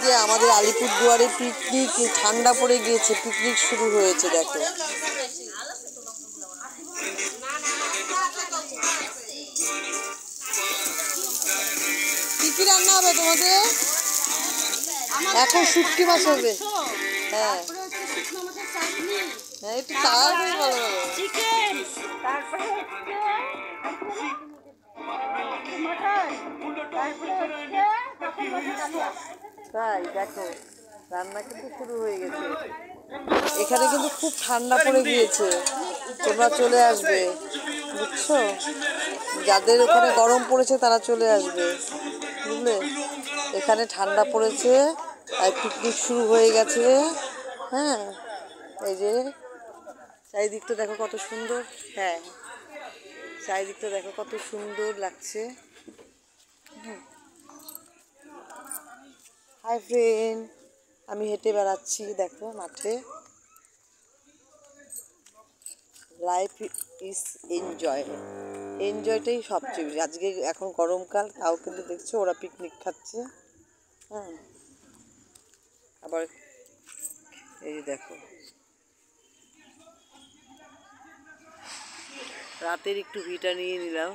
যে আমাদের আলিপুরদুয়ারে পিকনিক ঠান্ডা পড়ে গিয়েছে, পিকনিক শুরু হয়েছে দেখো। কি কি রান্না হবে তোমাদের? এখন শুটকি মাছ হবে। হ্যাঁ হ্যাঁ, একটু তাড়াতাড়ি ভালো হবে। চিকেন, তারপরে তাই দেখো রান্না কিন্তু শুরু হয়ে গেছে। এখানে কিন্তু খুব ঠান্ডা পড়ে গিয়েছে, তোমরা চলে আসবে বুঝছো। যাদের ওখানে গরম পড়েছে তারা চলে আসবে, বুঝলে। এখানে ঠান্ডা পড়েছে আর পিকনিক শুরু হয়ে গেছে। হ্যাঁ, এই যে চারিদিকটা দেখো কত সুন্দর। হ্যাঁ, চারিদিকটা দেখো কত সুন্দর লাগছে। হাই ফ্রেন্ড, আমি হেঁটে বেড়াচ্ছি দেখো মাঠে। লাইফ ইজ এনজয়, এনজয়টাই সবচেয়ে বেশি। আজকে এখন গরমকাল, তাও কিন্তু দেখছো ওরা পিকনিক খাচ্ছে। হ্যাঁ, আবার এই দেখো রাতের একটু ভিটা নিয়ে নিলাম।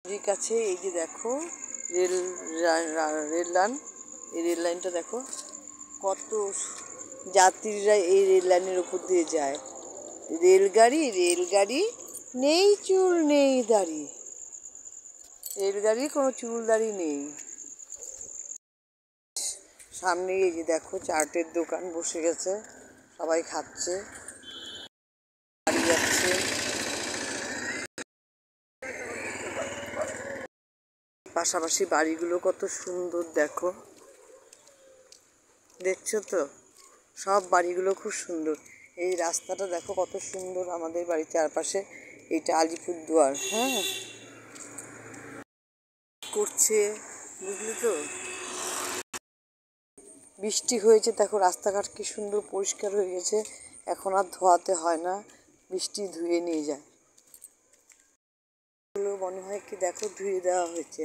নদীর কাছে এই যে দেখো রেল লাইন, এই রেল লাইনটা দেখো কত যাত্রীরা এই রেল লাইনের উপর দিয়ে যায়। রেলগাড়ি নেই চুল নেই দাড়ি, রেলগাড়ির কোনো চুল দাড়ি নেই। সামনে এই যে দেখো চাটের দোকান বসে গেছে, সবাই খাচ্ছে, বাড়ি যাচ্ছে। পাশাপাশি বাড়িগুলো কত সুন্দর দেখো, দেখছো তো সব বাড়িগুলো খুব সুন্দর। এই রাস্তাটা দেখো কত সুন্দর, আমাদের বাড়ির চারপাশে। এইটা আলিপুরদুয়ার। হ্যাঁ, করছে বুঝলি তো। বৃষ্টি হয়েছে দেখো, রাস্তাঘাট কি সুন্দর পরিষ্কার হয়ে গেছে, এখন আর ধোয়াতে হয় না, বৃষ্টি ধুয়ে নিয়ে যায়। এগুলো মনে হয় কি দেখো ধুয়ে দেওয়া হয়েছে,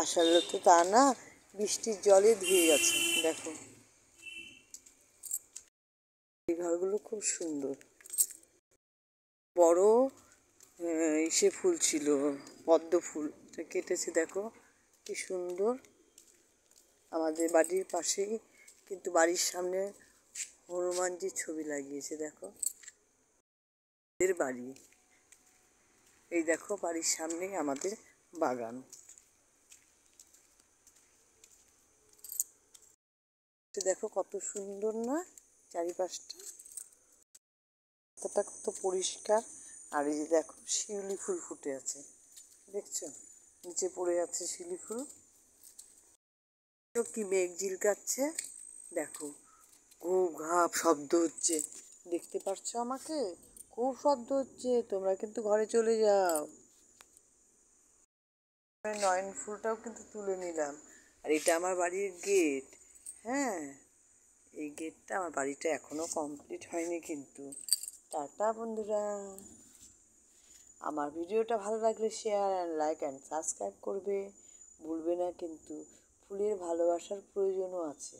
আসলে তো তা না, বৃষ্টির জলে ধুয়ে গেছে দেখো। এই ঘরগুলো খুব সুন্দর, বড় ইসে ফুল ছিল, পদ্ম ফুল কেটেছে দেখো কি সুন্দর। আমাদের বাড়ির পাশেই কিন্তু বাড়ির সামনে হনুমানজির ছবি লাগিয়েছে দেখো। এর বাড়ি এই দেখো, বাড়ির সামনেই আমাদের বাগান। দেখো কত সুন্দর না চারিপাশটা, রাস্তাটা কত পরিষ্কার। আর এই যে দেখো শিউলি ফুল ফুটে আছে, দেখছো নিচে পড়ে আছে শিউলি ফুল। কি মেঘ ঝিলকাচ্ছে দেখো, খুব ঘাপ শব্দ হচ্ছে, দেখতে পাচ্ছ আমাকে? খুব শব্দ হচ্ছে, তোমরা কিন্তু ঘরে চলে যাও। নয়ন ফুলটাও কিন্তু তুলে নিলাম। আর এটা আমার বাড়ির গেট। হ্যাঁ, এই গেটটা, আমার বাড়িটা এখনো কমপ্লিট হয়নি কিন্তু। টাটা বন্ধুরা, আমার ভিডিওটা ভালো লাগলে share and like and subscribe করবে, ভুলবে না কিন্তু। ফুলের ভালোবাসার প্রয়োজনও আছে।